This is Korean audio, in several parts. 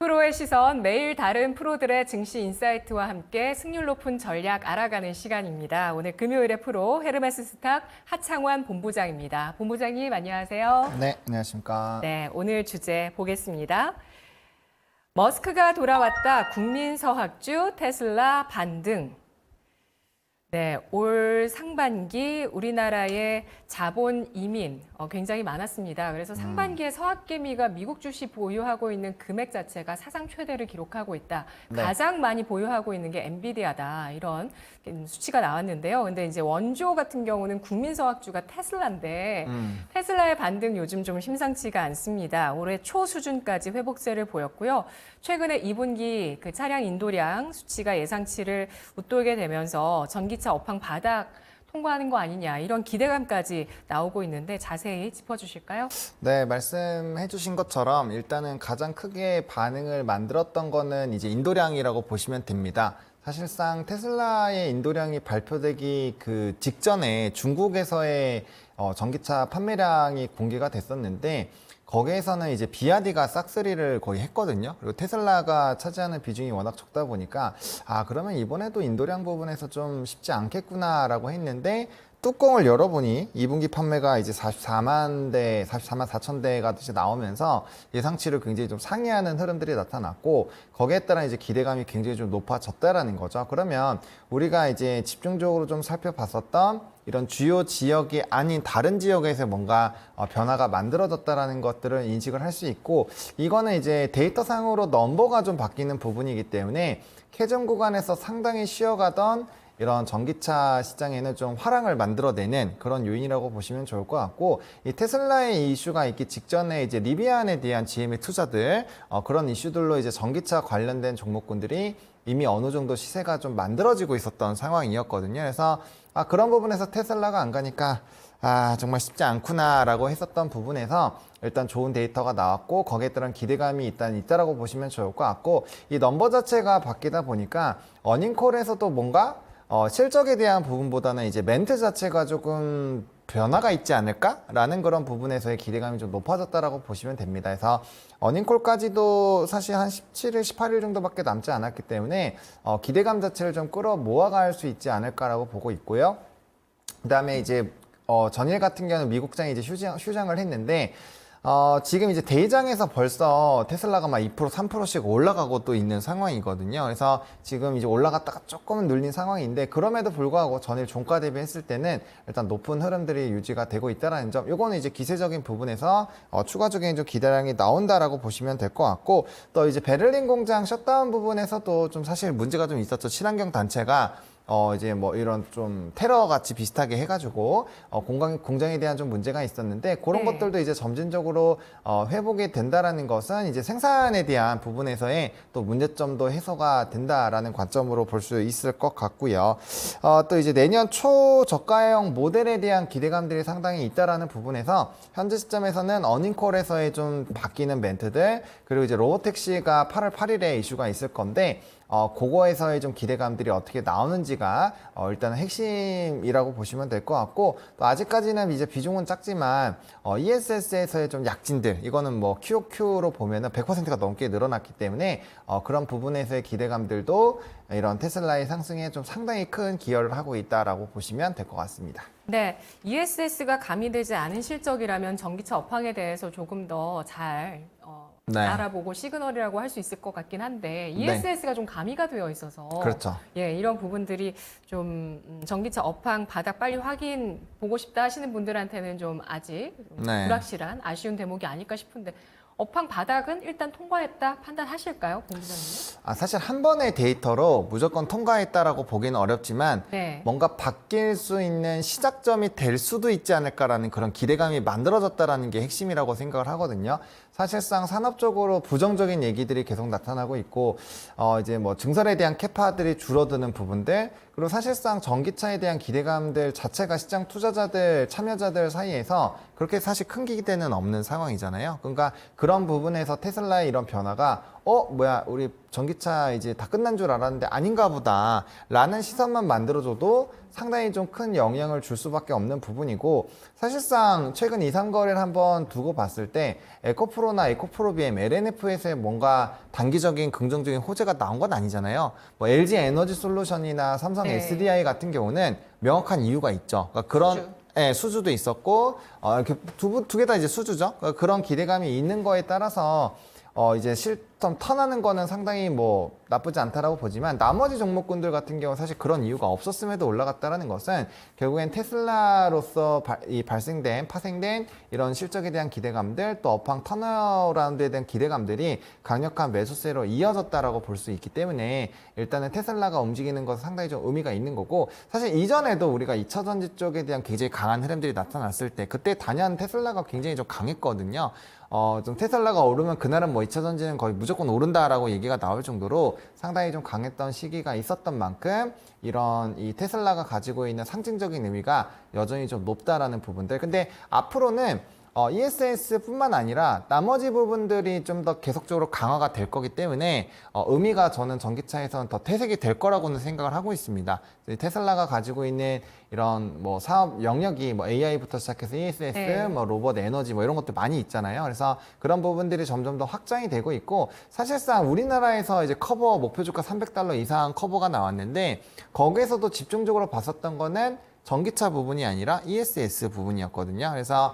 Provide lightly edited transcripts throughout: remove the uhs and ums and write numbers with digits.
프로의 시선, 매일 다른 프로들의 증시 인사이트와 함께 승률 높은 전략 알아가는 시간입니다. 오늘 금요일의 프로 헤르메스 스탁 하창환 본부장입니다. 본부장님 안녕하세요. 네, 안녕하십니까. 네, 오늘 주제 보겠습니다. 머스크가 돌아왔다. 국민 서학주 테슬라 반등. 네, 올 상반기 우리나라의 자본 이민 굉장히 많았습니다. 그래서 상반기에 서학개미가 미국 주식 보유하고 있는 금액 자체가 사상 최대를 기록하고 있다. 네. 가장 많이 보유하고 있는 게 엔비디아다. 이런 수치가 나왔는데요. 근데 이제 원조 같은 경우는 국민 서학주가 테슬라인데 테슬라의 반등 요즘 좀 심상치가 않습니다. 올해 초 수준까지 회복세를 보였고요. 최근에 2분기 그 차량 인도량 수치가 예상치를 웃돌게 되면서 전기차 업황 바닥 통과하는 거 아니냐 이런 기대감까지 나오고 있는데 자세히 짚어주실까요? 네, 말씀해 주신 것처럼 일단은 가장 크게 반응을 만들었던 거는 이제 인도량이라고 보시면 됩니다. 사실상 테슬라의 인도량이 발표되기 그 직전에 중국에서의 전기차 판매량이 공개가 됐었는데 거기에서는 이제 비아디가 싹쓸이를 거의 했거든요. 그리고 테슬라가 차지하는 비중이 워낙 적다 보니까 그러면 이번에도 인도량 부분에서 좀 쉽지 않겠구나라고 했는데 뚜껑을 열어보니 2분기 판매가 이제 44만 4천 대가 이제 나오면서 예상치를 굉장히 좀 상회하는 흐름들이 나타났고 거기에 따라 이제 기대감이 굉장히 좀 높아졌다라는 거죠. 그러면 우리가 이제 집중적으로 좀 살펴봤었던 이런 주요 지역이 아닌 다른 지역에서 뭔가 변화가 만들어졌다라는 것들을 인식을 할 수 있고 이거는 이제 데이터상으로 넘버가 좀 바뀌는 부분이기 때문에 캐전 구간에서 상당히 쉬어가던 이런 전기차 시장에는 좀 화랑을 만들어내는 그런 요인이라고 보시면 좋을 것 같고 이 테슬라의 이 이슈가 있기 직전에 이제 리비안에 대한 GM의 투자들 그런 이슈들로 이제 전기차 관련된 종목군들이 이미 어느 정도 시세가 좀 만들어지고 있었던 상황이었거든요. 그래서 그런 부분에서 테슬라가 안 가니까 정말 쉽지 않구나라고 했었던 부분에서 일단 좋은 데이터가 나왔고 거기에 따른 기대감이 일단 있다라고 보시면 좋을 것 같고 이 넘버 자체가 바뀌다 보니까 어닝콜에서도 뭔가 실적에 대한 부분보다는 이제 멘트 자체가 조금 변화가 있지 않을까라는 그런 부분에서의 기대감이 좀 높아졌다라고 보시면 됩니다. 그래서 어닝콜까지도 사실 한 17일, 18일 정도밖에 남지 않았기 때문에 기대감 자체를 좀 끌어 모아갈 수 있지 않을까라고 보고 있고요. 그다음에 이제 전일 같은 경우는 미국장이 이제 휴장을 했는데 지금 이제 대장에서 벌써 테슬라가 막 2%, 3%씩 올라가고 또 있는 상황이거든요. 그래서 지금 이제 올라갔다가 조금은 눌린 상황인데 그럼에도 불구하고 전일 종가 대비했을 때는 일단 높은 흐름들이 유지가 되고 있다는 점. 요거는 이제 기세적인 부분에서 추가적인 좀 기대량이 나온다라고 보시면 될 것 같고 또 이제 베를린 공장 셧다운 부분에서도 좀 사실 문제가 좀 있었죠. 친환경 단체가 이제 뭐 이런 좀 테러 같이 비슷하게 해가지고 공장에 대한 좀 문제가 있었는데 그런 네. 것들도 이제 점진적으로 회복이 된다라는 것은 이제 생산에 대한 부분에서의 또 문제점도 해소가 된다라는 관점으로 볼 수 있을 것 같고요. 또 이제 내년 초저가형 모델에 대한 기대감들이 상당히 있다라는 부분에서 현재 시점에서는 어닝콜에서의 좀 바뀌는 멘트들 그리고 이제 로보택시가 8월 8일에 이슈가 있을 건데 그거에서의 좀 기대감들이 어떻게 나오는지가 일단 핵심이라고 보시면 될 것 같고 또 아직까지는 이제 비중은 작지만 ESS에서의 좀 약진들 이거는 뭐 QOQ로 보면은 100%가 넘게 늘어났기 때문에 그런 부분에서의 기대감들도 이런 테슬라의 상승에 좀 상당히 큰 기여를 하고 있다라고 보시면 될 것 같습니다. 네, ESS가 가미되지 않은 실적이라면 전기차 업황에 대해서 조금 더 잘 네. 알아보고 시그널이라고 할 수 있을 것 같긴 한데 ESS가 좀 가미가 되어 있어서 그렇죠. 예, 이런 부분들이 좀 전기차 업황 바닥 빨리 확인 보고 싶다 하시는 분들한테는 좀 아직 네. 불확실한 아쉬운 대목이 아닐까 싶은데 업황 바닥은 일단 통과했다 판단하실까요, 본부장님? 사실 한 번의 데이터로 무조건 통과했다라고 보기는 어렵지만 네. 뭔가 바뀔 수 있는 시작점이 될 수도 있지 않을까라는 그런 기대감이 만들어졌다라는 게 핵심이라고 생각을 하거든요. 사실상 산업적으로 부정적인 얘기들이 계속 나타나고 있고 이제 뭐 증설에 대한 캐파들이 줄어드는 부분들 그리고 사실상 전기차에 대한 기대감들 자체가 시장 투자자들 참여자들 사이에서 그렇게 사실 큰 기대는 없는 상황이잖아요. 그러니까 그런 부분에서 테슬라의 이런 변화가 뭐야, 우리 전기차 이제 다 끝난 줄 알았는데 아닌가 보다 라는 시선만 만들어줘도 상당히 좀 큰 영향을 줄 수밖에 없는 부분이고, 사실상 최근 2, 3거래를 한번 두고 봤을 때 에코프로나 에코프로 BM, LNF에서의 뭔가 단기적인 긍정적인 호재가 나온 건 아니잖아요. 뭐 LG 에너지 솔루션이나 삼성 네. SDI 같은 경우는 명확한 이유가 있죠. 그러니까 그런 수주. 네, 수주도 있었고, 이렇게 두 개 다 이제 수주죠. 그러니까 그런 기대감이 있는 거에 따라서 이제 실점 턴하는 거는 상당히 뭐 나쁘지 않다라고 보지만, 나머지 종목군들 같은 경우 사실 그런 이유가 없었음에도 올라갔다라는 것은 결국엔 테슬라로서 파생된 이런 실적에 대한 기대감들, 또 업황 턴어라운드에 대한 기대감들이 강력한 매수세로 이어졌다라고 볼 수 있기 때문에 일단은 테슬라가 움직이는 것은 상당히 좀 의미가 있는 거고, 사실 이전에도 우리가 2차 전지 쪽에 대한 굉장히 강한 흐름들이 나타났을 때 그때 단연 테슬라가 굉장히 좀 강했거든요. 좀 테슬라가 오르면 그날은 뭐 2차 전지는 거의 무조건 오른다라고 얘기가 나올 정도로 상당히 좀 강했던 시기가 있었던 만큼 이런 이 테슬라가 가지고 있는 상징적인 의미가 여전히 좀 높다라는 부분들. 근데 앞으로는 ESS뿐만 아니라 나머지 부분들이 좀 더 계속적으로 강화가 될 거기 때문에 의미가 저는 전기차에서는 더 퇴색이 될 거라고는 생각을 하고 있습니다. 테슬라가 가지고 있는 이런 뭐 사업 영역이 뭐 AI부터 시작해서 ESS, 네. 뭐 로봇, 에너지 뭐 이런 것도 많이 있잖아요. 그래서 그런 부분들이 점점 더 확장이 되고 있고, 사실상 우리나라에서 이제 커버 목표 주가 $300 이상 커버가 나왔는데 거기에서도 집중적으로 봤었던 거는 전기차 부분이 아니라 ESS 부분이었거든요. 그래서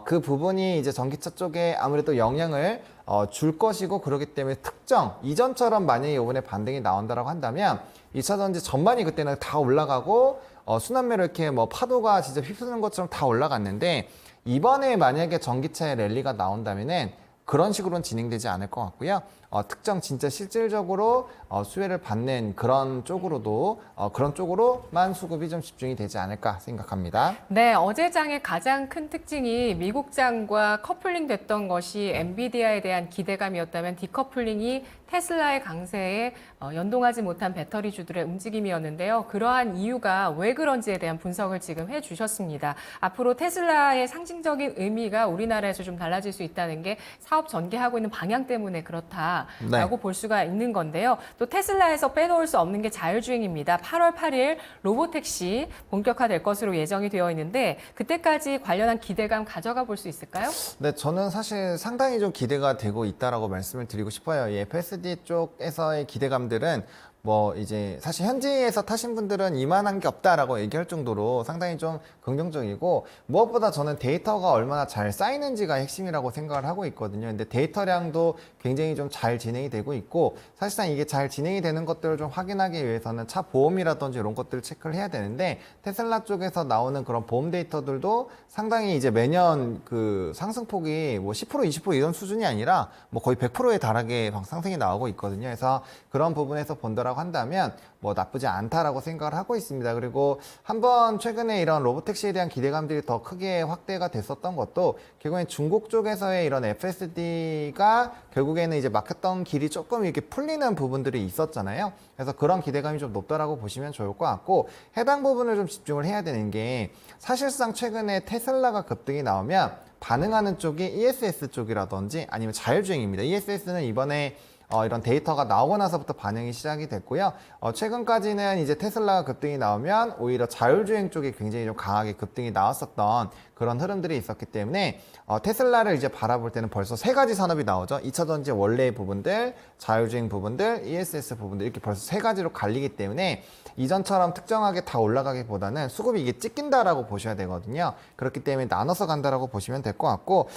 그 부분이 이제 전기차 쪽에 아무래도 영향을 줄 것이고, 그렇기 때문에 특정 이전처럼 만약에 이번에 반등이 나온다라고 한다면 2차 전지 전반이 그때는 다 올라가고 순환매로 이렇게 뭐 파도가 진짜 휩쓰는 것처럼 다 올라갔는데, 이번에 만약에 전기차의 랠리가 나온다면은 그런 식으로는 진행되지 않을 것 같고요. 특정 진짜 실질적으로 수혜를 받는 그런 쪽으로도 그런 쪽으로만 수급이 좀 집중이 되지 않을까 생각합니다. 네, 어제 장의 가장 큰 특징이 미국 장과 커플링 됐던 것이 엔비디아에 대한 기대감이었다면, 디커플링이 테슬라의 강세에 연동하지 못한 배터리주들의 움직임이었는데요. 그러한 이유가 왜 그런지에 대한 분석을 지금 해주셨습니다. 앞으로 테슬라의 상징적인 의미가 우리나라에서 좀 달라질 수 있다는 게 사업 전개하고 있는 방향 때문에 그렇다라고 볼 수가 있는 건데요. 또 테슬라에서 빼놓을 수 없는 게 자율주행입니다. 8월 8일 로보택시 본격화될 것으로 예정이 되어 있는데, 그때까지 관련한 기대감 가져가 볼 수 있을까요? 네, 저는 사실 상당히 좀 기대가 되고 있다라고 말씀을 드리고 싶어요. 이 FSD 쪽에서의 기대감들은 뭐 이제 사실 현지에서 타신 분들은 이만한 게 없다라고 얘기할 정도로 상당히 좀 긍정적이고, 무엇보다 저는 데이터가 얼마나 잘 쌓이는지가 핵심이라고 생각을 하고 있거든요. 근데 데이터량도 굉장히 좀 잘 진행이 되고 있고, 사실상 이게 잘 진행이 되는 것들을 좀 확인하기 위해서는 차 보험이라든지 이런 것들을 체크를 해야 되는데, 테슬라 쪽에서 나오는 그런 보험 데이터들도 상당히 이제 매년 그 상승폭이 뭐 10%, 20% 이런 수준이 아니라 뭐 거의 100%에 달하게 상승이 나오고 있거든요. 그래서 그런 부분에서 본다라고 한다면 뭐 나쁘지 않다라고 생각을 하고 있습니다. 그리고 한번 최근에 이런 로보택시에 대한 기대감들이 더 크게 확대가 됐었던 것도 결국엔 중국 쪽에서의 이런 FSD가 결국에는 이제 막혔던 길이 조금 이렇게 풀리는 부분들이 있었잖아요. 그래서 그런 기대감이 좀 높다라고 보시면 좋을 것 같고, 해당 부분을 좀 집중을 해야 되는 게, 사실상 최근에 테슬라가 급등이 나오면 반응하는 쪽이 ESS 쪽이라든지 아니면 자율주행입니다. ESS는 이번에 이런 데이터가 나오고 나서부터 반응이 시작이 됐고요. 최근까지는 이제 테슬라가 급등이 나오면 오히려 자율주행 쪽에 굉장히 좀 강하게 급등이 나왔었던 그런 흐름들이 있었기 때문에 테슬라를 이제 바라볼 때는 벌써 세 가지 산업이 나오죠. 2차 전지 원래 부분들, 자율주행 부분들, ESS 부분들, 이렇게 벌써 세 가지로 갈리기 때문에 이전처럼 특정하게 다 올라가기보다는 수급이 이게 찍힌다라고 보셔야 되거든요. 그렇기 때문에 나눠서 간다라고 보시면 될 것 같고,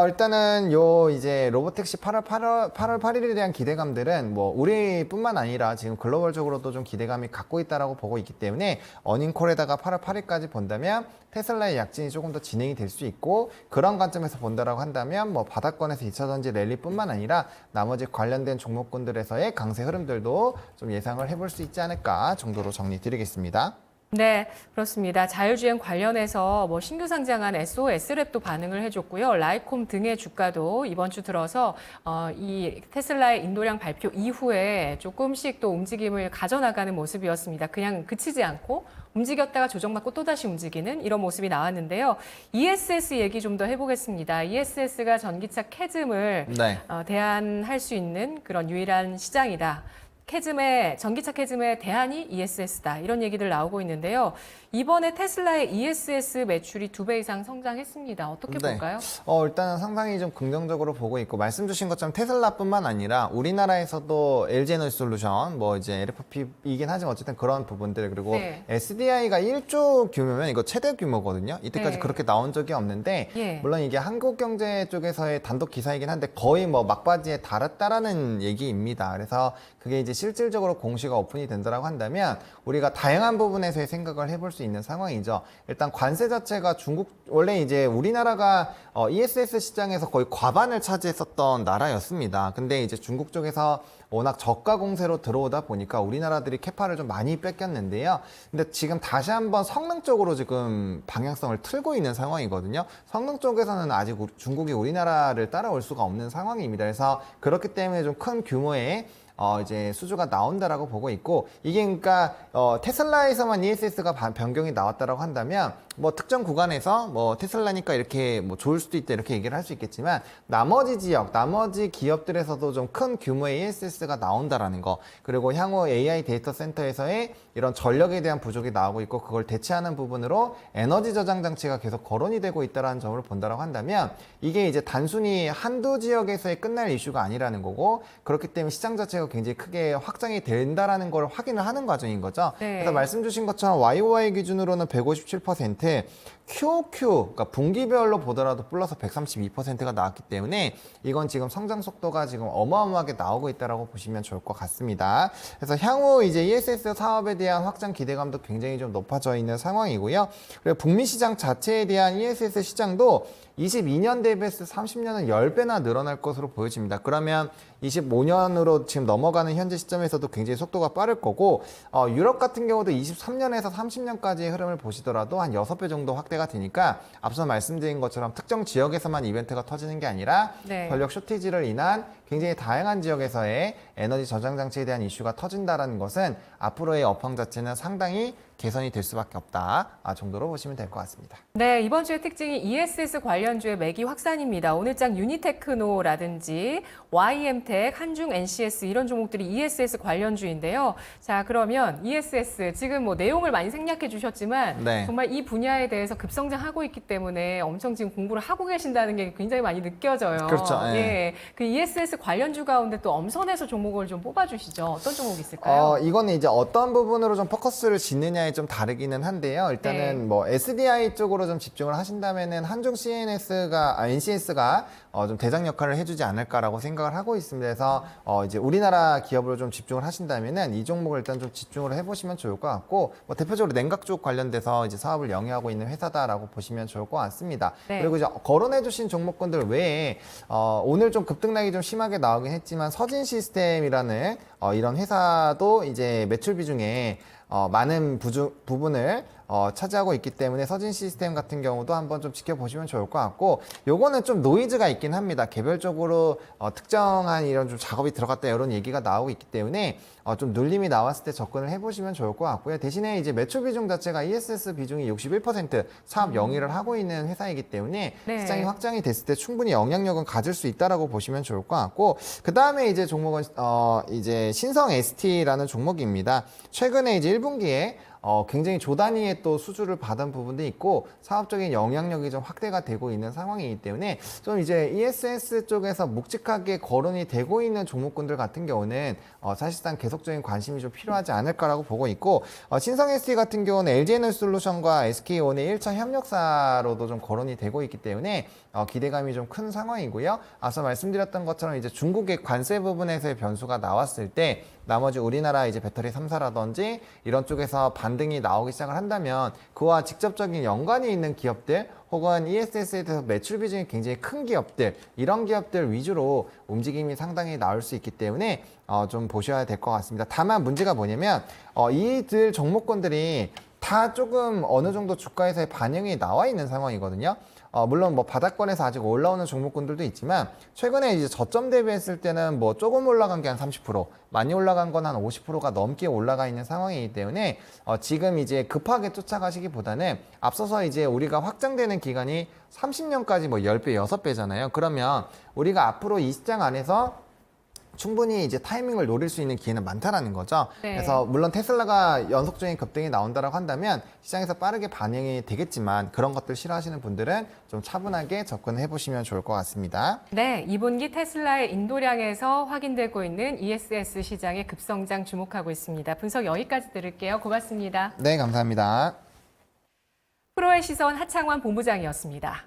일단은 요 이제 로보택시 8월 8일에 대한 기대감들은 뭐 우리뿐만 아니라 지금 글로벌적으로도 좀 기대감이 갖고 있다라고 보고 있기 때문에, 어닝콜에다가 8월 8일까지 본다면 테슬라의 약진이 조금 더 진행이 될 수 있고, 그런 관점에서 본다라고 한다면 뭐 바닥권에서 2차 전지 랠리뿐만 아니라 나머지 관련된 종목군들에서의 강세 흐름들도 좀 예상을 해볼 수 있지 않을까 정도로 정리 드리겠습니다. 네, 그렇습니다. 자율주행 관련해서 뭐 신규 상장한 SOS랩도 반응을 해줬고요. 라이콤 등의 주가도 이번 주 들어서 이 테슬라의 인도량 발표 이후에 조금씩 또 움직임을 가져나가는 모습이었습니다. 그냥 그치지 않고 움직였다가 조정받고 또다시 움직이는 이런 모습이 나왔는데요. ESS 얘기 좀 더 해보겠습니다. ESS가 전기차 캐즘을 네. 대안할 수 있는 그런 유일한 시장이다. 전기차 캐즘의 대안이 ESS다. 이런 얘기들 나오고 있는데요. 이번에 테슬라의 ESS 매출이 2배 이상 성장했습니다. 어떻게 네. 볼까요? 일단은 상당히 좀 긍정적으로 보고 있고, 말씀 주신 것처럼 테슬라뿐만 아니라 우리나라에서도 LG에너지솔루션, 뭐 이제 LFP이긴 하지만 어쨌든 그런 부분들, 그리고 네. SDI가 1조 규모면 이거 최대 규모거든요. 이때까지 네. 그렇게 나온 적이 없는데, 예. 물론 이게 한국경제 쪽에서의 단독 기사이긴 한데 거의 뭐 막바지에 달았다라는 얘기입니다. 그래서 그게 이제 실질적으로 공시가 오픈이 된다라고 한다면 우리가 다양한 부분에서의 생각을 해볼 수 있는 상황이죠. 일단 관세 자체가 원래 이제 우리나라가 ESS 시장에서 거의 과반을 차지했었던 나라였습니다. 근데 이제 중국 쪽에서 워낙 저가 공세로 들어오다 보니까 우리나라들이 캐파를 좀 많이 뺏겼는데요. 근데 지금 다시 한번 성능 쪽으로 지금 방향성을 틀고 있는 상황이거든요. 성능 쪽에서는 아직 중국이 우리나라를 따라올 수가 없는 상황입니다. 그래서 그렇기 때문에 좀 큰 규모의 이제 수주가 나온다라고 보고 있고, 이게 그러니까 테슬라에서만 ESS가 변경이 나왔다라고 한다면 뭐 특정 구간에서 뭐 테슬라니까 이렇게 뭐 좋을 수도 있다 이렇게 얘기를 할 수 있겠지만, 나머지 지역, 나머지 기업들에서도 좀 큰 규모의 ESS가 나온다라는 거, 그리고 향후 AI 데이터 센터에서의 이런 전력에 대한 부족이 나오고 있고 그걸 대체하는 부분으로 에너지 저장 장치가 계속 거론이 되고 있다는 점을 본다라고 한다면, 이게 이제 단순히 한두 지역에서의 끝날 이슈가 아니라는 거고, 그렇기 때문에 시장 자체가 굉장히 크게 확장이 된다라는 걸 확인을 하는 과정인 거죠. 네. 그래서 말씀 주신 것처럼 YOY 기준으로는 157%, QOQ, 그러니까 분기별로 보더라도 플러스 132%가 나왔기 때문에 이건 지금 성장 속도가 지금 어마어마하게 나오고 있다라고 보시면 좋을 것 같습니다. 그래서 향후 이제 ESS 사업에 대한 확장 기대감도 굉장히 좀 높아져 있는 상황이고요. 그리고 북미 시장 자체에 대한 ESS 시장도 22년 대비해서 30년은 10배나 늘어날 것으로 보여집니다. 그러면 25년으로 지금 넘어가는 현재 시점에서도 굉장히 속도가 빠를 거고, 유럽 같은 경우도 23년에서 30년까지의 흐름을 보시더라도 한 6배 정도 확대가 되니까, 앞서 말씀드린 것처럼 특정 지역에서만 이벤트가 터지는 게 아니라 네. 전력 쇼티지를 인한 굉장히 다양한 지역에서의 에너지 저장 장치에 대한 이슈가 터진다는 것은 앞으로의 업황 자체는 상당히 개선이 될 수밖에 없다 정도로 보시면 될 것 같습니다. 네, 이번 주의 특징이 ESS 관련주의 매기 확산입니다. 오늘장 유니테크노라든지 YM텍, 한중 NCS 이런 종목들이 ESS 관련주인데요. 자, 그러면 ESS 지금 뭐 내용을 많이 생략해 주셨지만 네. 정말 이 분야에 대해서 급성장하고 있기 때문에 엄청 지금 공부를 하고 계신다는 게 굉장히 많이 느껴져요. 그렇죠. 예. 예, 그 ESS 관련주 가운데 또 엄선해서 종목을 좀 뽑아주시죠. 어떤 종목 있을까요? 이거는 이제 어떤 부분으로 좀 포커스를 짓느냐에 좀 다르기는 한데요. 일단은 네. 뭐 SDI 쪽으로 좀 집중을 하신다면은 한중 NCS가 좀 대장 역할을 해주지 않을까라고 생각을 하고 있습니다. 그래서 이제 우리나라 기업으로 좀 집중을 하신다면은 이 종목을 일단 좀 집중을 해보시면 좋을 것 같고, 뭐 대표적으로 냉각 쪽 관련돼서 이제 사업을 영위하고 있는 회사다라고 보시면 좋을 것 같습니다. 네. 그리고 이제 거론해주신 종목군들 외에 오늘 좀 급등락이 좀 심하게 나오긴 했지만 서진 시스템이라는 이런 회사도 이제 매출 비중에 많은 부분을 차지하고 있기 때문에 서진 시스템 같은 경우도 한번 좀 지켜보시면 좋을 것 같고, 요거는 좀 노이즈가 있긴 합니다. 개별적으로 특정한 이런 좀 작업이 들어갔다 이런 얘기가 나오고 있기 때문에 좀 눌림이 나왔을 때 접근을 해보시면 좋을 것 같고요. 대신에 이제 매출 비중 자체가 ESS 비중이 61% 사업 영위를 하고 있는 회사이기 때문에 네. 시장이 확장이 됐을 때 충분히 영향력은 가질 수 있다라고 보시면 좋을 것 같고, 그 다음에 이제 종목은 이제 신성 ST라는 종목입니다. 최근에 이제 1분기에 굉장히 조단위의 또 수주를 받은 부분도 있고 사업적인 영향력이 좀 확대가 되고 있는 상황이기 때문에 좀 이제 ESS 쪽에서 묵직하게 거론이 되고 있는 종목군들 같은 경우는 사실상 계속적인 관심이 좀 필요하지 않을까라고 보고 있고, 신성 ST 같은 경우는 LG에너지솔루션과 SK온의 1차 협력사로도 좀 거론이 되고 있기 때문에 기대감이 좀 큰 상황이고요. 앞서 말씀드렸던 것처럼 이제 중국의 관세 부분에서의 변수가 나왔을 때 나머지 우리나라 이제 배터리 3사라든지 이런 쪽에서 반등이 나오기 시작을 한다면 그와 직접적인 연관이 있는 기업들 혹은 ESS에 대해서 매출 비중이 굉장히 큰 기업들, 이런 기업들 위주로 움직임이 상당히 나올 수 있기 때문에 좀 보셔야 될 것 같습니다. 다만 문제가 뭐냐면 이들 종목군들이 다 조금 어느 정도 주가에서의 반영이 나와 있는 상황이거든요. 물론 뭐 바닥권에서 아직 올라오는 종목군들도 있지만 최근에 이제 저점 대비했을 때는 뭐 조금 올라간 게 한 30%, 많이 올라간 건 한 50%가 넘게 올라가 있는 상황이기 때문에 지금 이제 급하게 쫓아가시기보다는 앞서서 이제 우리가 확장되는 기간이 30년까지 뭐 10배, 6배잖아요. 그러면 우리가 앞으로 이 시장 안에서 충분히 이제 타이밍을 노릴 수 있는 기회는 많다라는 거죠. 네. 그래서 물론 테슬라가 연속적인 급등이 나온다고 한다면 시장에서 빠르게 반영이 되겠지만 그런 것들 싫어하시는 분들은 좀 차분하게 접근해 보시면 좋을 것 같습니다. 네, 2분기 테슬라의 인도량에서 확인되고 있는 ESS 시장의 급성장 주목하고 있습니다. 분석 여기까지 들을게요. 고맙습니다. 네, 감사합니다. 프로의 시선 하창원 본부장이었습니다.